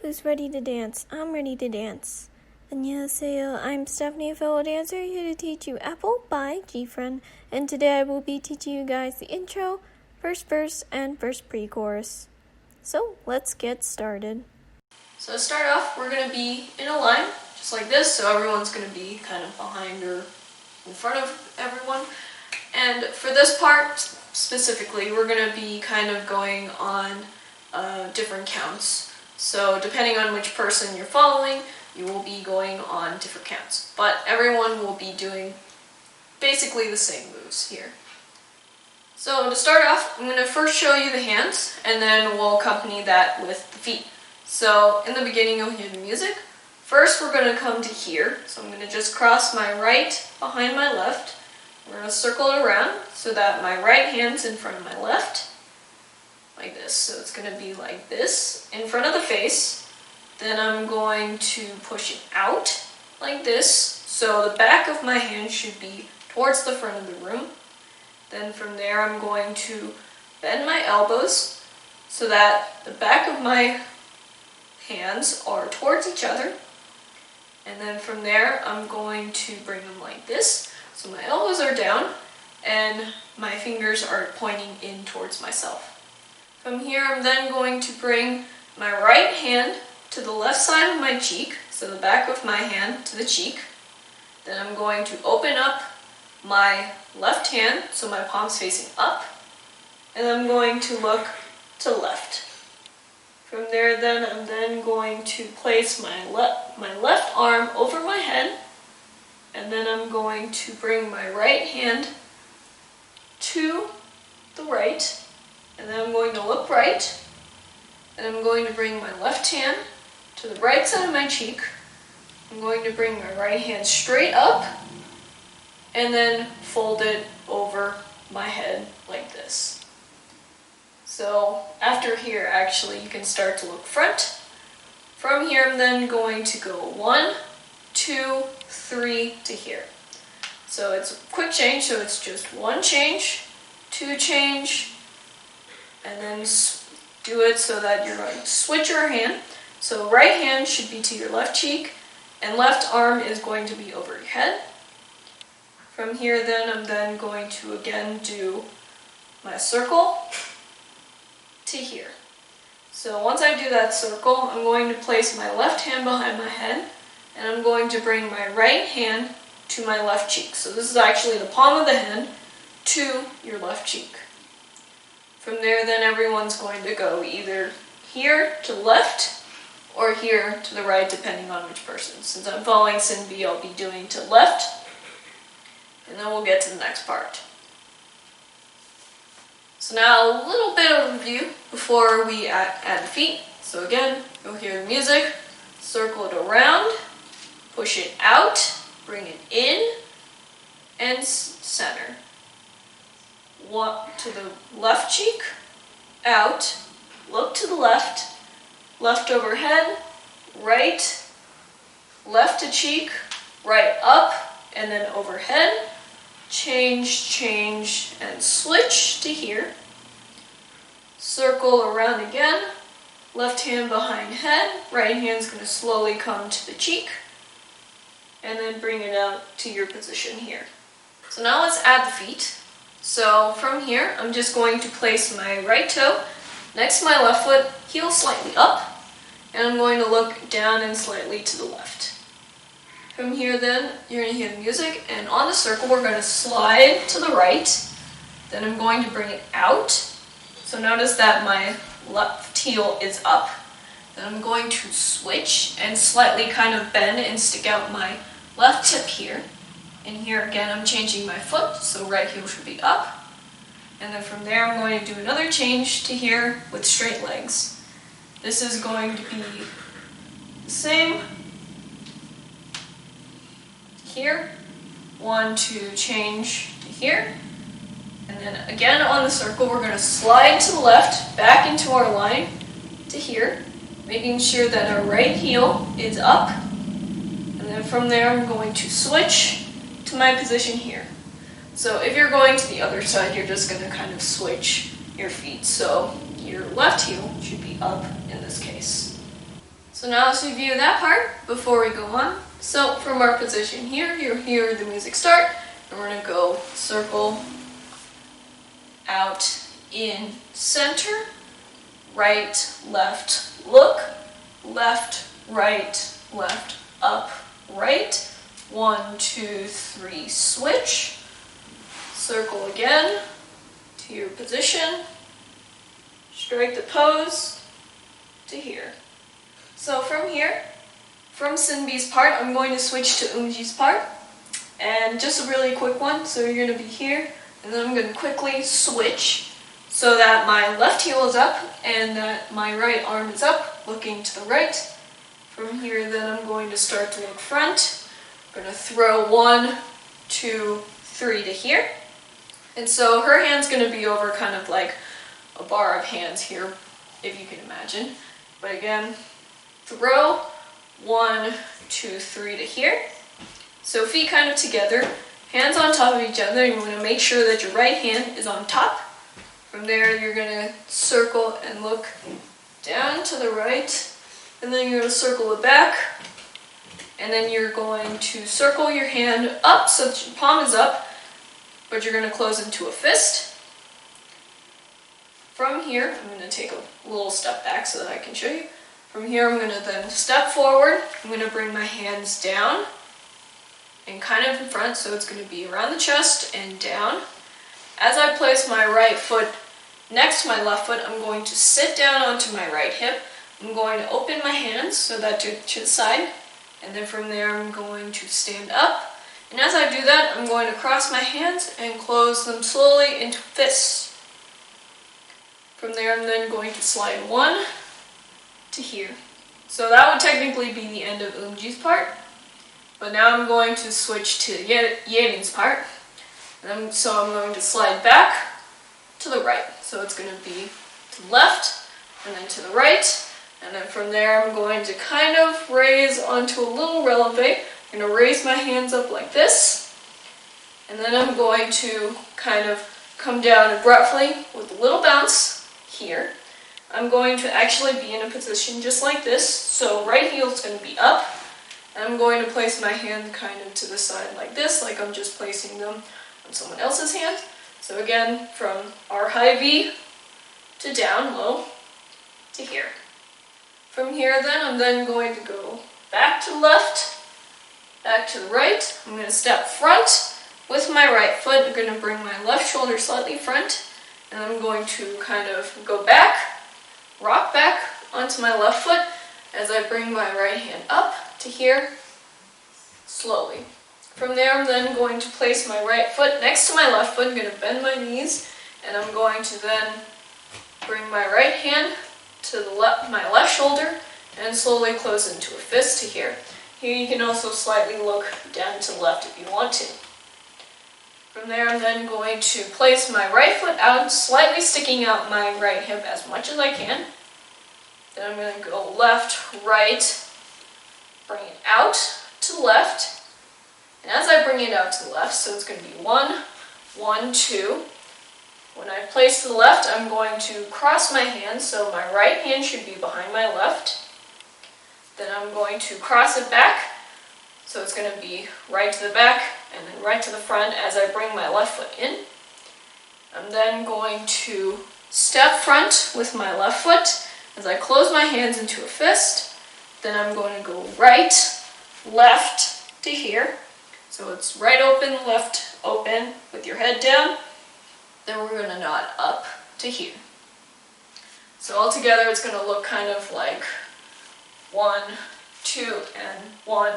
Who's ready to dance? I'm ready to dance. 안녕하세요, I'm Stephanie, a fellow dancer, here to teach you Apple by GFRIEND. And today I will be teaching you guys the intro, first verse, and first pre-chorus. So let's get started. So to start off, we're going to be in a line, just like this, so everyone's going to be kind of behind or in front of everyone. And for this part specifically, we're going to be kind of going on different counts. So depending on which person you're following, you will be going on different counts. But everyone will be doing basically the same moves here. So to start off, I'm going to first show you the hands, and then we'll accompany that with the feet. So in the beginning, you'll hear the music. First, we're going to come to here. So I'm going to just cross my right behind my left. We're going to circle it around so that my right hand's in front of my left, like this. So it's going to be like this, in front of the face. Then I'm going to push it out like this. So the back of my hand should be towards the front of the room. Then from there, I'm going to bend my elbows so that the back of my hands are towards each other. And then from there, I'm going to bring them like this. So my elbows are down and my fingers are pointing in towards myself. From here, I'm then going to bring my right hand to the left side of my cheek, so the back of my hand to the cheek. Then I'm going to open up my left hand, so my palm's facing up, and I'm going to look to left. From there, then I'm then going to place my left arm over my head, and then I'm going to bring my right hand to the right, and then I'm going to look right, and I'm going to bring my left hand to the right side of my cheek. I'm going to bring my right hand straight up, and then fold it over my head like this. So after here, actually, you can start to look front. From here, I'm then going to go 1, 2, 3 to here. So it's a quick change, so it's just 1 change, 2 change, and then do it so that you're going to switch your hand. So right hand should be to your left cheek, and left arm is going to be over your head. From here, then, I'm then going to again do my circle to here. So once I do that circle, I'm going to place my left hand behind my head, and I'm going to bring my right hand to my left cheek. So this is actually the palm of the hand to your left cheek. From there, then everyone's going to go either here to the left or here to the right, depending on which person. Since I'm following Cindy, I'll be doing to left, and then we'll get to the next part. So now a little bit of review before we add the feet. So again, you'll hear the music, circle it around, push it out, bring it in, and center. Walk to the left cheek, out, look to the left, left overhead, right, left to cheek, right up, and then overhead, change, and switch to here. Circle around again, left hand behind head, right hand's going to slowly come to the cheek, and then bring it out to your position here. So now let's add the feet. So from here, I'm just going to place my right toe next to my left foot, heel slightly up, and I'm going to look down and slightly to the left. From here then, you're going to hear the music, and on the circle, we're going to slide to the right. Then I'm going to bring it out. So notice that my left heel is up. Then I'm going to switch and slightly kind of bend and stick out my left hip here. And here again, I'm changing my foot, so right heel should be up. And then from there, I'm going to do another change to here with straight legs. This is going to be the same. Here, 1, 2, change to here. And then again on the circle, we're going to slide to the left, back into our line to here, making sure that our right heel is up. And then from there, I'm going to switch to my position here. So if you're going to the other side, you're just going to kind of switch your feet. So your left heel should be up in this case. So So now let's review that part before we go on. So from our position here, you hear the music start, and we're going to go circle, out, in, center, right, left, look, left, right, left, up, right, 1, 2, 3, switch, circle again to your position, strike the pose to here. So from here, from Sinbi's part, I'm going to switch to Umji's part, and just a really quick one. So you're going to be here, and then I'm going to quickly switch so that my left heel is up and that my right arm is up, looking to the right. From here, then I'm going to start to look front. I'm going to throw 1, 2, 3 to here. And so her hand's going to be over kind of like a bar of hands here, if you can imagine. But again, throw 1, 2, 3 to here. So feet kind of together, hands on top of each other, and you want to make sure that your right hand is on top. From there, you're going to circle and look down to the right, and then you're going to circle it back, and then you're going to circle your hand up so that your palm is up, but you're going to close into a fist. From here, I'm going to take a little step back so that I can show you. From here, I'm going to then step forward. I'm going to bring my hands down and kind of in front, so it's going to be around the chest and down. As I place my right foot next to my left foot, I'm going to sit down onto my right hip. I'm going to open my hands so that to the side, and then from there I'm going to stand up. And as I do that, I'm going to cross my hands and close them slowly into fists. From there, I'm then going to slide 1 to here. So that would technically be the end of Umji's part. But now I'm going to switch to Yanin's part. So I'm going to slide back to the right. So it's going to be to the left and then to the right. And then from there, I'm going to kind of raise onto a little releve. I'm going to raise my hands up like this. And then I'm going to kind of come down abruptly with a little bounce here. I'm going to actually be in a position just like this. So right heel is going to be up. And I'm going to place my hand kind of to the side like this, like I'm just placing them on someone else's hand. So again, from our high V to down low to here. From here then, I'm then going to go back to the left, back to the right. I'm going to step front with my right foot. I'm going to bring my left shoulder slightly front, and I'm going to kind of go back, rock back onto my left foot as I bring my right hand up to here, slowly. From there, I'm then going to place my right foot next to my left foot. I'm going to bend my knees, and I'm going to then bring my right hand to my left shoulder and slowly close into a fist to here. Here you can also slightly look down to the left if you want to. From there, I'm then going to place my right foot out, slightly sticking out my right hip as much as I can. Then I'm going to go left, right, bring it out to the left. And as I bring it out to the left, so it's going to be 1, 1, 2. When I place to the left, I'm going to cross my hands, so my right hand should be behind my left. Then I'm going to cross it back, so it's going to be right to the back and then right to the front as I bring my left foot in. I'm then going to step front with my left foot as I close my hands into a fist. Then I'm going to go right, left to here. So it's right open, left open with your head down. Then we're going to nod up to here. So altogether it's going to look kind of like 1, 2, and 1,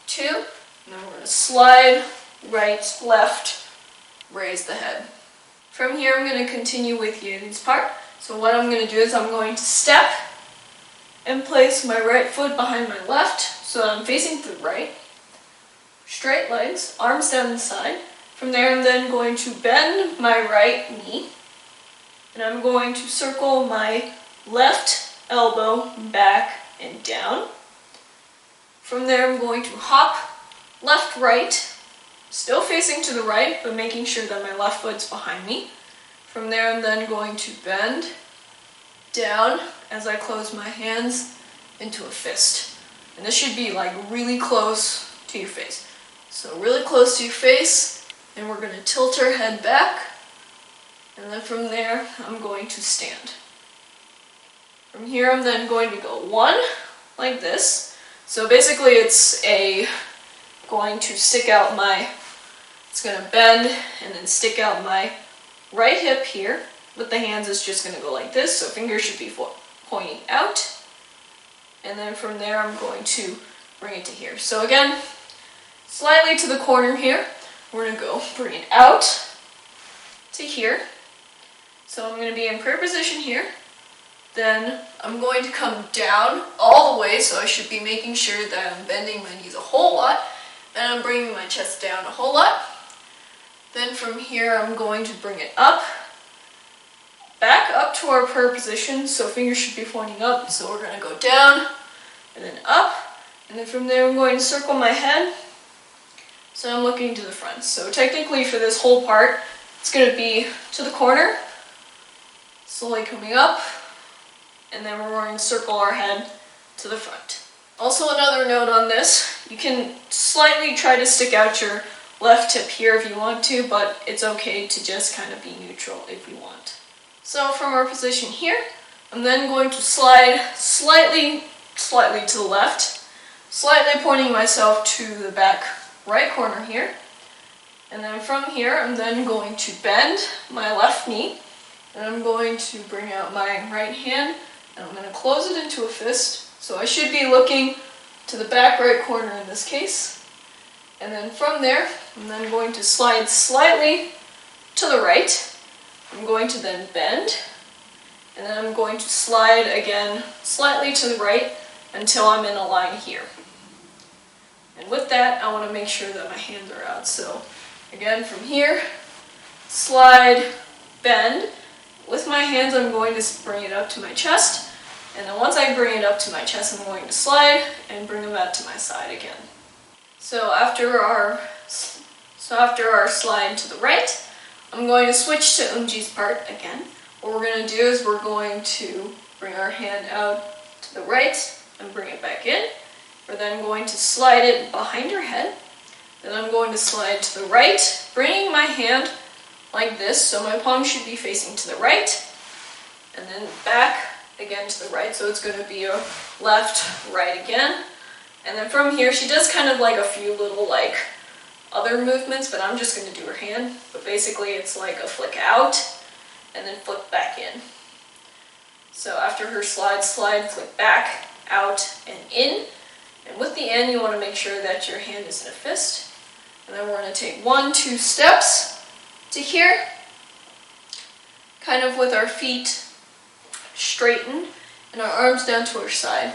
2. And then we're going to slide, right, left, raise the head. From here I'm going to continue with Yanin's part. So what I'm going to do is I'm going to step and place my right foot behind my left so that I'm facing to the right. Straight legs, arms down the side. From there, I'm then going to bend my right knee, and I'm going to circle my left elbow back and down. From there, I'm going to hop left, right, still facing to the right, but making sure that my left foot's behind me. From there, I'm then going to bend down as I close my hands into a fist. And this should be like really close to your face. So really close to your face, and we're going to tilt our head back, and then from there I'm going to stand. From here I'm then going to go 1 like this. So basically it's going to stick out it's going to bend and then stick out my right hip here. With the hands it's just going to go like this, so fingers should be pointing out. And then from there I'm going to bring it to here. So again, slightly to the corner here, we're going to go bring it out to here. So I'm going to be in prayer position here. Then I'm going to come down all the way, so I should be making sure that I'm bending my knees a whole lot, and I'm bringing my chest down a whole lot. Then from here I'm going to bring it up, back up to our prayer position, so fingers should be pointing up, so we're going to go down, and then up, and then from there I'm going to circle my head, so I'm looking to the front. So technically for this whole part, it's going to be to the corner, slowly coming up, and then we're going to circle our head to the front. Also another note on this, you can slightly try to stick out your left hip here if you want to, but it's okay to just kind of be neutral if you want. So from our position here, I'm then going to slide slightly to the left, slightly pointing myself to the back right corner here. And then from here, I'm then going to bend my left knee, and I'm going to bring out my right hand, and I'm going to close it into a fist. So I should be looking to the back right corner in this case. And then from there, I'm then going to slide slightly to the right. I'm going to then bend, and then I'm going to slide again slightly to the right until I'm in a line here. And with that, I want to make sure that my hands are out. So again, from here, slide, bend. With my hands, I'm going to bring it up to my chest. And then once I bring it up to my chest, I'm going to slide and bring them out to my side again. So after our slide to the right, I'm going to switch to Umji's part again. What we're going to do is we're going to bring our hand out to the right and bring it back in. We're then going to slide it behind her head. Then I'm going to slide to the right, bringing my hand like this, so my palm should be facing to the right, and then back again to the right, so it's going to be a left, right again. And then from here, she does kind of like a few little like other movements, but I'm just going to do her hand. But basically it's like a flick out, and then flick back in. So after her slide, flick back, out, and in. And with the in, you want to make sure that your hand is in a fist. And then we're going to take 1, 2 steps to here, kind of with our feet straightened and our arms down to our side.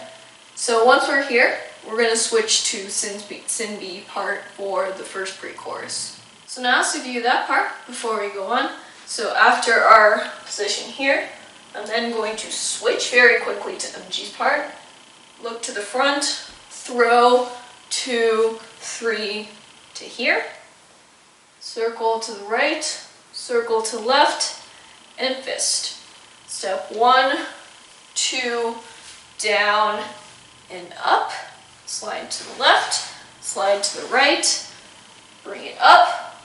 So once we're here, we're going to switch to Sinbi part for the first pre-chorus. So now let's review that part before we go on. So after our position here, I'm then going to switch very quickly to Umji's part. Look to the front, throw, 2, 3 to here. Circle to the right, circle to left, and fist. Step 1, 2, down and up. Slide to the left, slide to the right, bring it up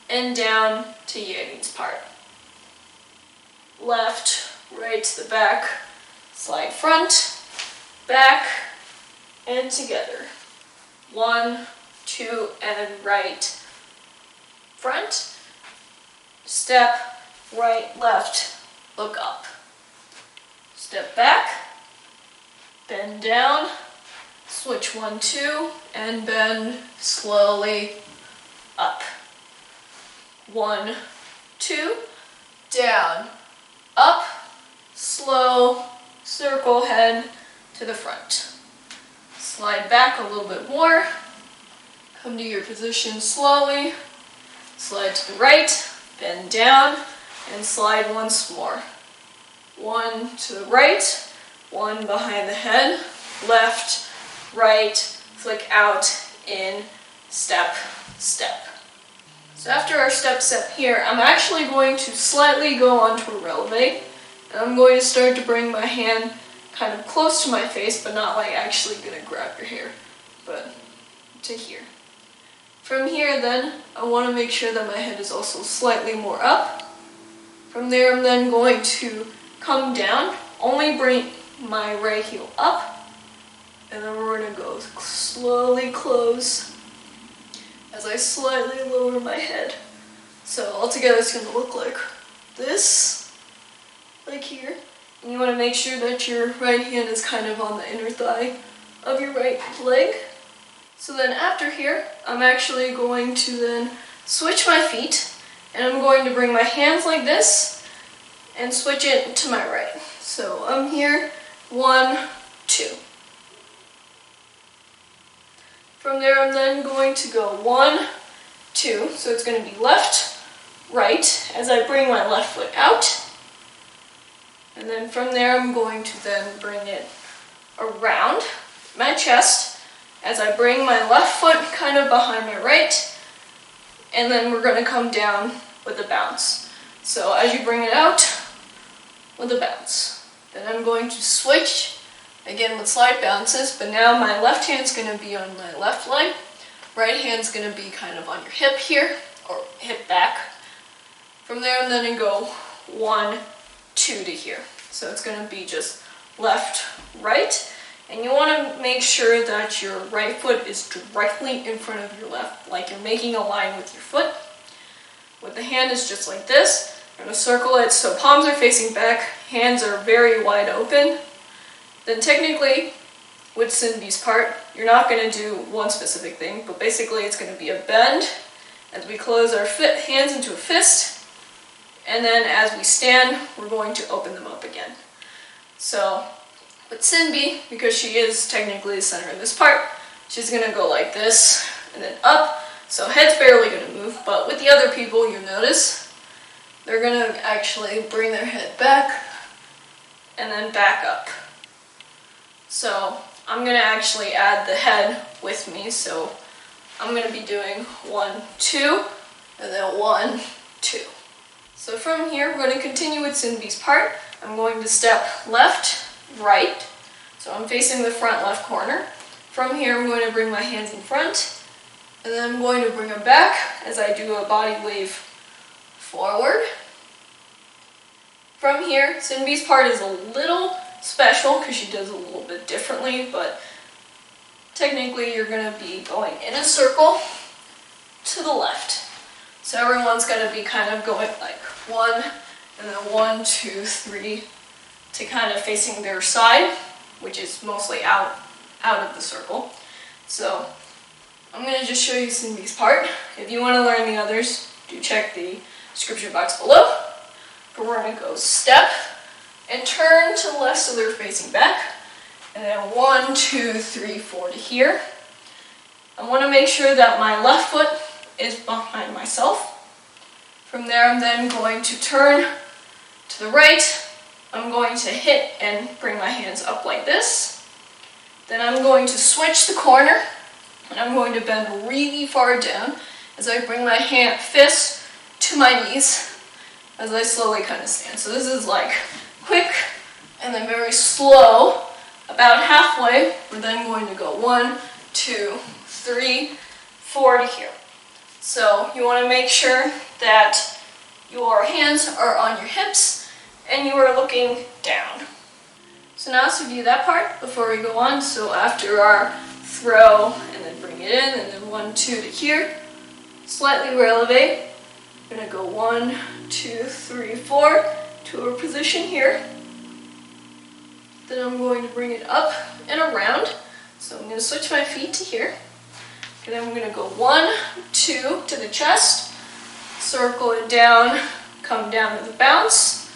and down to Yanis part. Left, right to the back, slide front, back, and together. 1, 2, and right, front, step, right, left, look up. Step back, bend down, switch 1, 2, and bend slowly up. 1, 2, down, up, slow, circle head to the front. Slide back a little bit more, come to your position slowly, slide to the right, bend down, and slide once more. 1 to the right, 1 behind the head, left, right, flick out, in, step, step. So after our step here, I'm actually going to slightly go onto a releve, and I'm going to start to bring my hand kind of close to my face, but not like actually gonna grab your hair, but to here. From here then, I want to make sure that my head is also slightly more up. From there, I'm then going to come down, only bring my right heel up, and then we're going to go slowly close as I slightly lower my head. So altogether it's going to look like this, like here. And you want to make sure that your right hand is kind of on the inner thigh of your right leg. So then after here, I'm actually going to then switch my feet, and I'm going to bring my hands like this and switch it to my right. So I'm here, 1, 2. From there, I'm then going to go 1, 2. So it's going to be left, right, as I bring my left foot out. And then from there, I'm going to then bring it around my chest as I bring my left foot kind of behind my right, and then we're going to come down with a bounce. So as you bring it out, with a bounce. Then I'm going to switch, again with slight bounces, but now my left hand's going to be on my left leg, right hand's going to be kind of on your hip here, or hip back. From there I'm then going to go 1, 2 to here. So it's going to be just left, right. And you want to make sure that your right foot is directly in front of your left, like you're making a line with your foot. With the hand is just like this. You're going to circle it so palms are facing back, hands are very wide open. Then technically, with Cindy's part, you're not going to do one specific thing, but basically it's going to be a bend as we close our hands into a fist. And then as we stand, we're going to open them up again. So with Cindy, because she is technically the center of this part, she's going to go like this and then up. So head's barely going to move, but with the other people, you'll notice they're going to actually bring their head back and then back up. So I'm going to actually add the head with me. So I'm going to be doing 1, 2, and then 1, 2. So from here, we're going to continue with Cindy's part. I'm going to step left, right. So I'm facing the front left corner. From here, I'm going to bring my hands in front. And then I'm going to bring them back as I do a body wave forward. From here, Cindy's part is a little special because she does it a little bit differently, but technically you're going to be going in a circle to the left. So everyone's going to be kind of going like 1, and then 1, 2, 3 to kind of facing their side, which is mostly out of the circle. So I'm going to just show you Cindy's part. If you want to learn the others, do check the description box below. But we're going to go step and turn to the left so they're facing back. And then 1, 2, 3, 4 to here. I want to make sure that my left foot is behind myself. From there, I'm then going to turn to the right. I'm going to hit and bring my hands up like this. Then I'm going to switch the corner. And I'm going to bend really far down as I bring my fist to my knees as I slowly kind of stand. So this is like quick and then very slow. About halfway, we're then going to go 1, 2, 3, 4 to here. So you want to make sure that your hands are on your hips and you are looking down. So now let's review that part before we go on. So after our throw and then bring it in, and then 1, 2 to here, slightly releve. I'm going to go 1, 2, 3, 4 to a position here. Then I'm going to bring it up and around. So I'm going to switch my feet to here. And then I'm going to go 1, 2 to the chest, circle it down, come down with a bounce,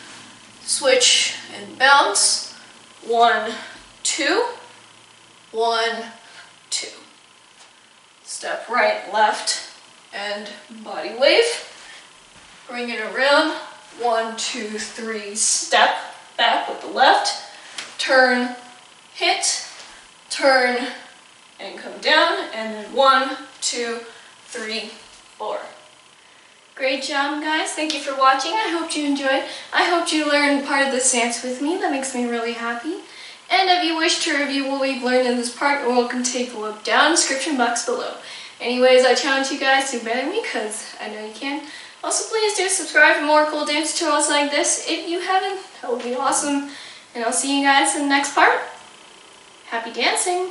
switch and bounce, 1, 2, 1, 2. Step right, left, and body wave. Bring it around, 1, 2, 3, step back with the left, turn, hit, turn, and come down, and then 1, 2, 3, 4. Great job, guys. Thank you for watching. I hope you enjoyed. I hope you learned part of this dance with me. That makes me really happy. And if you wish to review what we've learned in this part, you're welcome to take a look down in the description box below. Anyways, I challenge you guys to better me because I know you can. Also, please do subscribe for more cool dance tutorials like this if you haven't. That would be awesome. And I'll see you guys in the next part. Happy dancing!